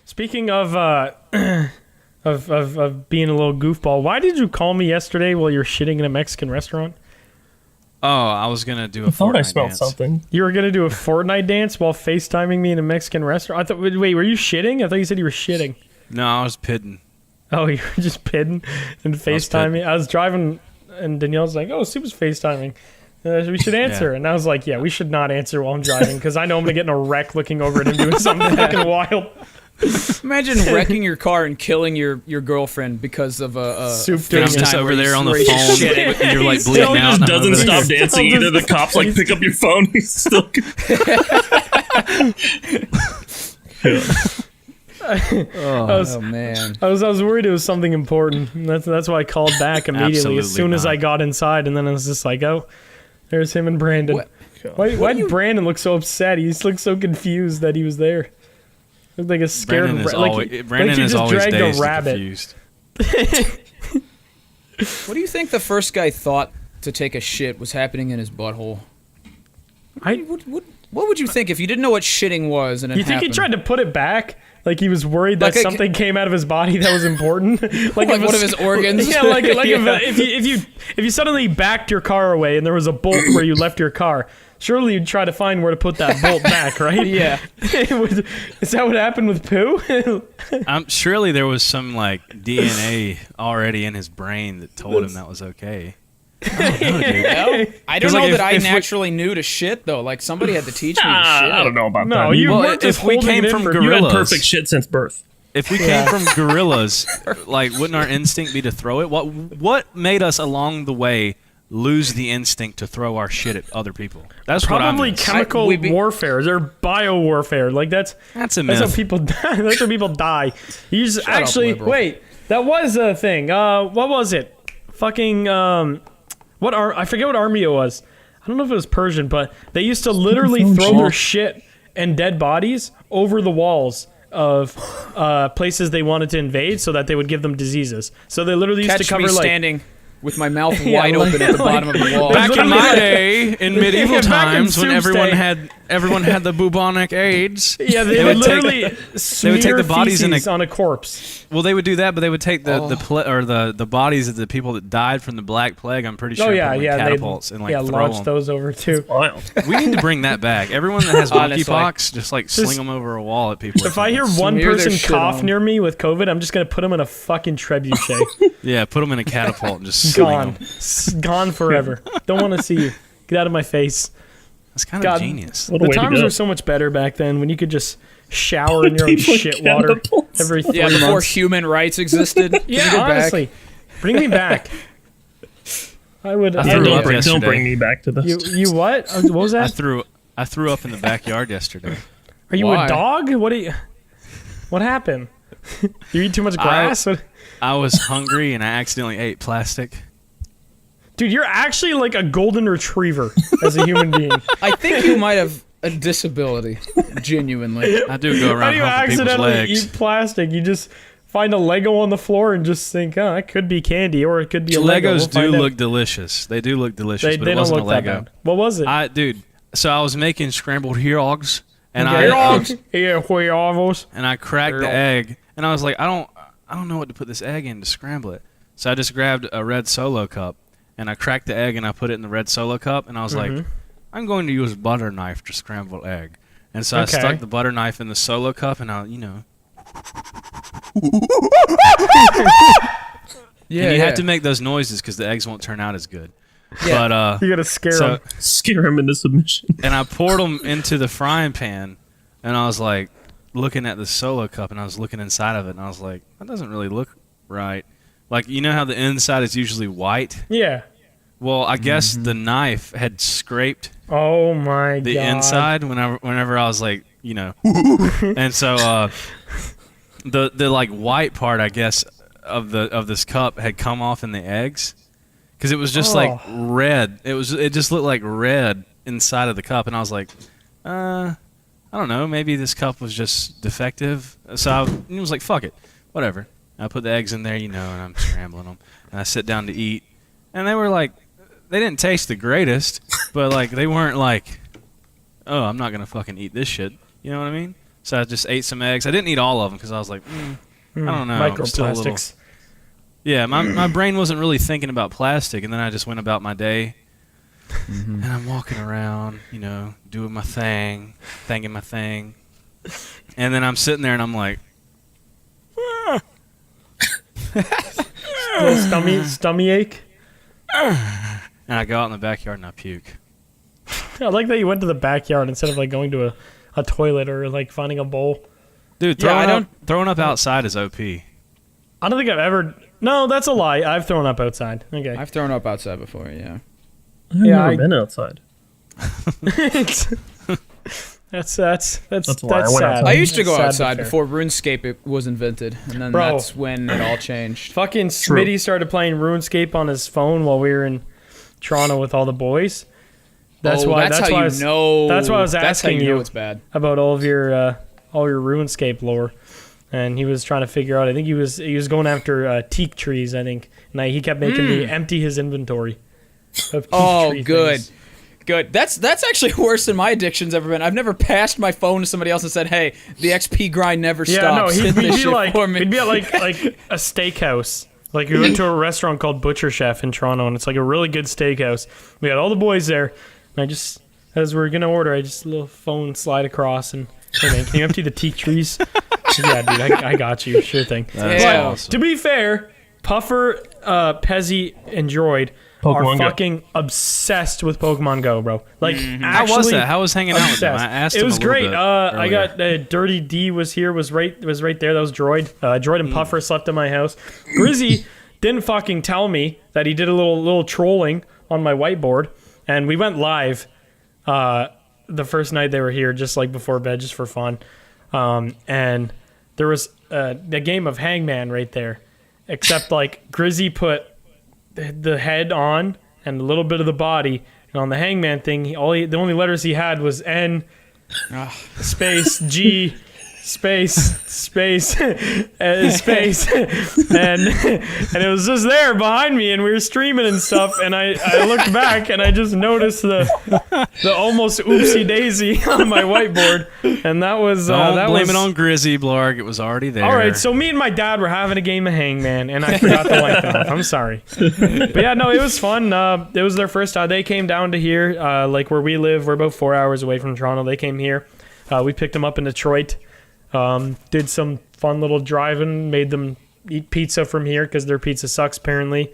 Speaking of of being a little goofball, why did you call me yesterday while you were shitting in a Mexican restaurant? Oh, I was gonna do a I thought I Fortnite smelled dance. something. You were gonna do a Fortnite dance while FaceTiming me in a Mexican restaurant. I thought. Wait, were you shitting? I thought you said you were shitting. No, I was pitting. Oh, you were just pitting and FaceTiming. I was driving, and Danielle's like, "Oh, Super's FaceTiming. We should answer." Yeah. And I was like, "Yeah, we should not answer while I'm driving because I know I'm gonna get in a wreck looking over at him doing something fucking wild." Imagine wrecking your car and killing your girlfriend because of a Soup FaceTime doing I'm just where over you- there on the where you phone. shit. And you're like Still bleeding out. just and I'm doesn't over there. stop dancing either. The cops like pick up your phone. He's still. Oh man. I was worried it was something important. That's why I called back immediately Absolutely as soon as not. I got inside, and then I was just like, "Oh, there's him and Brandon." What- Why did Brandon look so upset? He just looked so confused that he was there. Looked like a scared Brandon is like, always, like Brandon he is just always dragged dazed a and rabbit. confused. What do you think the first guy thought to take a shit was happening in his butthole? What would you think if you didn't know what shitting was and it You think he happened? tried to put it back? Like he was worried that Like a- something came out of his body that was important, Like if one of his organs? Yeah, like Yeah. if you suddenly backed your car away and there was a bolt where you left your car, surely you'd try to find where to put that bolt back, right? Yeah. Is that what happened with poo? Surely there was some like DNA already in his brain that told him that was okay. I don't know, dude. Well, I don't 'Cause, know like, that I if we- naturally knew to shit though. Like somebody had to teach me to shit. I don't know about No, that. you Well, weren't just if we holding came it in from for You had gorillas- perfect shit since birth. If we Yeah. came from gorillas, like, wouldn't our instinct be to throw it? What made us along the way lose the instinct to throw our shit at other people? That's Probably what I chemical we'd be- warfare or bio warfare. Like that's That's a how myth. people die. That's how people die. You just Shut up, actually liberal. wait. That was a thing. What was it? Fucking I forget what army it was. I don't know if it was Persian, but they used to literally phone throw shit. their shit and dead bodies over the walls of places they wanted to invade, so that they would give them diseases. So they literally used Catch to cover me like. standing with my mouth Yeah, wide like- open at the like- bottom of the wall. Back in literally my like- day, in medieval Yeah, back in times, when Doomsday. everyone had the bubonic AIDS. Yeah, they would would take- literally they would smear take the bodies in a- feces on a corpse. Well, they would do that, but they would take Oh. the bodies of the people that died from the Black Plague. I'm pretty sure. Oh yeah, put them in yeah, catapults and like throw launch them. those over too. Wild. We need to bring that back. Everyone that has Honestly. monkeypox, just like sling them over a wall at people. or If I hear something. one Smear their person shit cough on. near me with COVID, I'm just gonna put them in a fucking trebuchet. Yeah, put them in a catapult and just sling Gone, them. Gone forever. Don't want to see you. Get out of my face. That's kind God. of genius. What a The way to times go. were so much better back then when you could just shower in your own People in shit water catapults. every 3 Yeah, before months. human rights existed. Can we Yeah, go back? honestly, bring me back. I would. I Yeah, threw don't up bring yesterday. me back to this. You what? What was I that? threw up in the backyard yesterday. Are you Why? a dog? What are you? What happened? You eat too much grass? What- I was hungry and I accidentally ate plastic. Dude, you're actually like a golden retriever as a human being. I think you might have a disability. Genuinely. I do go How around do you humping people's accidentally legs. eat plastic? You just find a Lego on the floor and just think, oh, that could be candy or it could be a Lego. Legos We'll do find out. look delicious. They do look delicious, They, but they it don't wasn't look a that Lego. bad. What was it? So I was making scrambled hogs, and Yeah, huevos. and I cracked the egg, and I was like, I don't know what to put this egg in to scramble it. So I just grabbed a red Solo cup, and I cracked the egg, and I put it in the red Solo cup, and I was like, I'm going to use butter knife to scramble egg. And so I Okay. stuck the butter knife in the Solo cup, and Yeah, and you have to make those noises because the eggs won't turn out as good. Yeah. But You gotta scare so them. Scare him into submission. and I poured them into the frying pan, and I was like looking at the Solo cup, and I was looking inside of it, and I was like, that doesn't really look right. Like, you know how the inside is usually white? Yeah. Well, I guess the knife had scraped Oh my the god. inside whenever I was like, and so the like white part, I guess, of this cup had come off in the eggs, because it was just like red. It just looked like red inside of the cup, and I was like, I don't know, maybe this cup was just defective. So I was like, fuck it, whatever. And I put the eggs in there, and I'm scrambling them, and I sit down to eat, and they were like, they didn't taste the greatest, but like they weren't like, oh, I'm not gonna fucking eat this shit. You know what I mean? So I just ate some eggs. I didn't eat all of them because I was like, I don't know. I'm still a little- Microplastics. Yeah, my brain wasn't really thinking about plastic, and then I just went about my day. And I'm walking around, doing my thing, thinking my thing. And then I'm sitting there and I'm like, Little stummy ache. and I go out in the backyard and I puke. I like that you went to the backyard instead of like going to a toilet or like finding a bowl. Dude, Yeah, throwing up outside is OP. I don't think I've ever. No, that's a lie. I've thrown up outside. Okay. I've thrown up outside before. Yeah. I've Yeah, never I- been outside. that's why I went sad. outside. I used to go Sad but outside fair. before RuneScape was invented, and then Bro. that's when it all changed. Fucking Smitty started playing RuneScape on his phone while we were in Toronto with all the boys. That's why. That's That's how why I you was know. that's why I was That's how asking you know you. it's bad. about all your RuneScape lore, and he was trying to figure out. I think he was going after teak trees. I think, and he kept making me empty his inventory. Of teak Oh, tree good. things. Good. That's actually worse than my addiction's ever been. I've never passed my phone to somebody else and said, "Hey, the XP grind never Yeah, stops." no, Hit we'd this be shit like for me." we'd be at like a steakhouse. Like we went to a restaurant called Butcher Chef in Toronto, and it's like a really good steakhouse. We had all the boys there, and I just, as we are gonna order, I just a little phone slide across and, hey man, can you empty the teak trees? Yeah, dude, I got you, sure thing. That's Yeah. awesome. To be fair, Puffer, Pezzy, and Droid Pokemon are Go. fucking obsessed with Pokemon Go, bro. Like, How was actually that? How was hanging out with them? I obsessed. asked It him was a little great. bit I earlier. got Dirty D was here. Was right there. That was Droid. Droid and Puffer slept in my house. Grizzy didn't fucking tell me that he did a little trolling on my whiteboard, and we went live the first night they were here, just like before bed, just for fun. And there was a game of Hangman right there, except like Grizzy put the head on and a little bit of the body, and on the Hangman thing, the only letters he had was N, space G, space space space, and it was just there behind me, and we were streaming and stuff, and I looked back and I just noticed the almost oopsie daisy on my whiteboard, and that was Don't that blame was it on Grizzy, Blarg. It was already there. all right, so me and my dad were having a game of Hangman, and I forgot to wipe it off. I'm sorry. But yeah, no, it was fun. It was their first time. They came down to here, like where we live. We're about 4 hours away from Toronto. They came here. We picked them up in Detroit. Did some fun little driving. Made them eat pizza from here because their pizza sucks, apparently.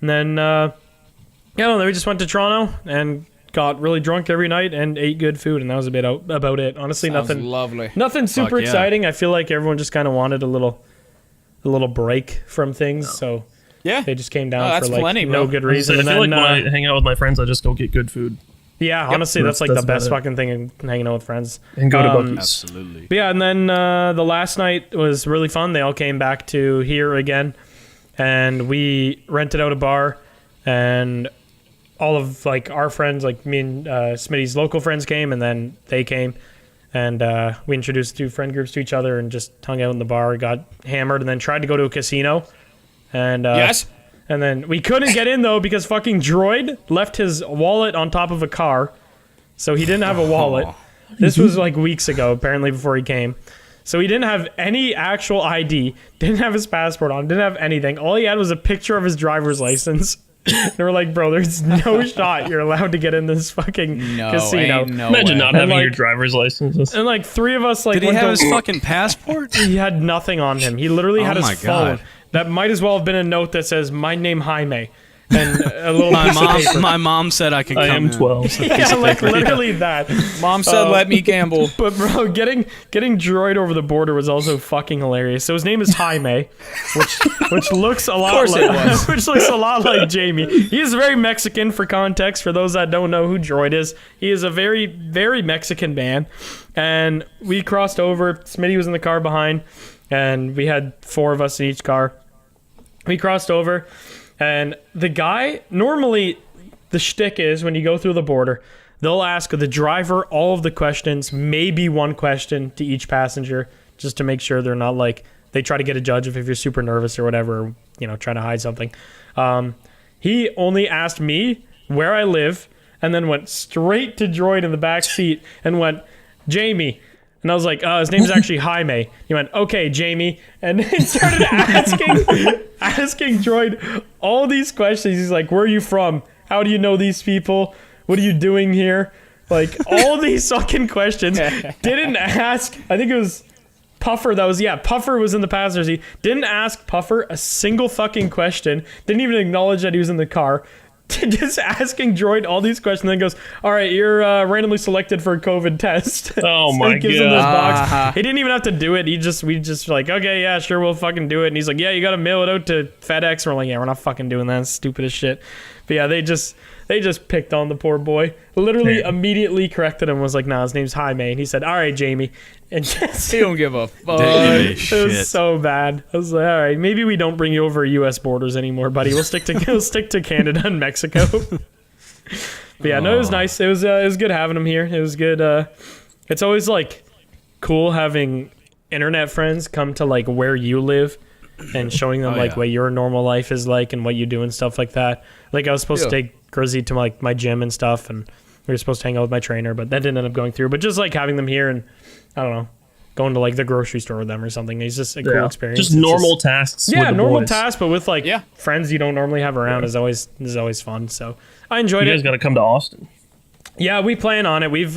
And then, then we just went to Toronto and got really drunk every night and ate good food, and that was a bit about it. Honestly, Sounds nothing. lovely. Nothing super yeah. exciting. I feel like everyone just kind of wanted a little break from things, so Yeah. they just came down Oh, that's for like plenty, no bro. good I reason. feel And like then, when I hang out with my friends, I just go get good food yeah, honestly, that's like the That's best about it. fucking thing in hanging out with friends. and go to Um, Buc-ee's. Absolutely. But yeah, and then the last night was really fun. They all came back to here again, and we rented out a bar, and all of like our friends, like me and Smitty's local friends came, and then they came, and we introduced two friend groups to each other and just hung out in the bar, got hammered, and then tried to go to a casino, and Yes. and then we couldn't get in though because fucking Droid left his wallet on top of a car, so he didn't have a wallet. This was like weeks ago, apparently, before he came. So he didn't have any actual ID, didn't have his passport on, didn't have anything. All he had was a picture of his driver's license. And we're like, bro, there's no shot you're allowed to get in this fucking No, casino. ain't no Imagine way. not having your like- driver's license. And like three of us, like, Did he went have to- his fucking passport? He had nothing on him. He literally had Oh his my phone. God. That might as well have been a note that says, "My name Jaime," and a little My piece of paper. mom said I could come I am in. 12. Yeah, like literally that. Mom said, "Let me gamble." But bro, getting Droid over the border was also fucking hilarious. So his name is Jaime, which looks a lot course it like was. which looks a lot like Jamie. He is very Mexican for context. For those that don't know who Droid is, he is a very very Mexican man. And we crossed over. Smitty was in the car behind, and we had four of us in each car. We crossed over, and the guy normally the shtick is when you go through the border, they'll ask the driver all of the questions, maybe one question to each passenger, just to make sure they're not like they try to get a judge if you're super nervous or whatever, or, trying to hide something. He only asked me where I live, and then went straight to Droid in the back seat and went, "Jamie, And I was like, his name's actually Jaime. He went, okay, Jamie. And then started asking Droid all these questions. He's like, where are you from? How do you know these people? What are you doing here? Like, all these fucking questions. Didn't ask, I think it was Puffer Puffer was in the passenger seat. Didn't ask Puffer a single fucking question. Didn't even acknowledge that he was in the car. Just asking Droid all these questions, then goes, all right, you're randomly selected for a COVID test. Oh So my he gives him this box. Uh-huh. He didn't even have to do it. We just like, okay, yeah, sure, we'll fucking do it. And he's like, yeah, you gotta mail it out to FedEx. And we're like, yeah, we're not fucking doing that. It's stupid as shit. But yeah, they just picked on the poor boy. Literally immediately corrected him, was like, nah, his name's Jaime. And he said, all right, Jamie. And just He don't give a fuck. Didn't give a it was shit. so bad. I was like, all right, maybe we don't bring you over U.S. borders anymore, buddy. We'll stick to Canada and Mexico. But yeah, no, it was nice. It was good having him here. It was good. It's always like cool having internet friends come to like where you live and showing them like yeah. what your normal life is like and what you do and stuff like that. Like I was supposed to take Grizzy to like my gym and stuff, and we were supposed to hang out with my trainer, but that didn't end up going through. But just like having them here and I don't know, going to like the grocery store with them or something. It's just a cool experience. Just It's normal tasks. yeah, with the normal boys. tasks, but with like Yeah. friends you don't normally have around is always fun. So I enjoyed You it. guys got to come to Austin. Yeah, we plan on it. We've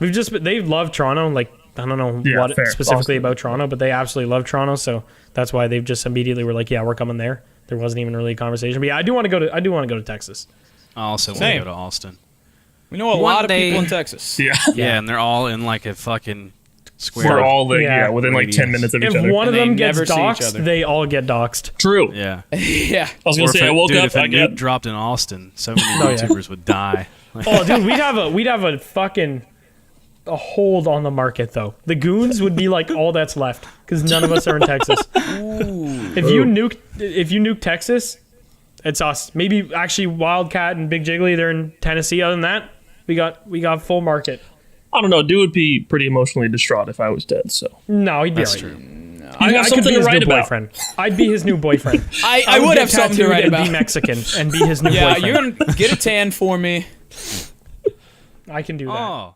just they love Toronto. Like I don't know Yeah, what fair. specifically Austin. about Toronto, but they absolutely love Toronto. So that's why they've just immediately were like, yeah, we're coming there. There wasn't even really a conversation. But yeah, I do want to go to Texas. I also want to Same. go to Austin. We know a One lot of day- people in Texas. Yeah. Yeah, and they're all in like a fucking We're square. all like, Yeah. within like 10 minutes of each If other. one of And they them gets never see each doxxed, other. they all get doxxed. True. Yeah. Yeah. I was going Or to if say, I woke dude, up, if a I nuke get dropped in Austin, so many Oh, yeah. YouTubers would die. Like, Oh, dude, we'd have a fucking a hold on the market though. The goons would be like all that's left because none of us are in Texas. If you nuke Texas, it's us. Maybe actually Wildcat and Big Jiggly, they're in Tennessee. Other than that, we got full market. I don't know. Dude would be pretty emotionally distraught if I was dead. So No, he'd be That's all right. true. I got could something be to his write new about. boyfriend. I'd be his new boyfriend. I would get have something to tattooed write and about. be Mexican and be his new Yeah, boyfriend. you're gonna get a tan for me. I can do that. Oh.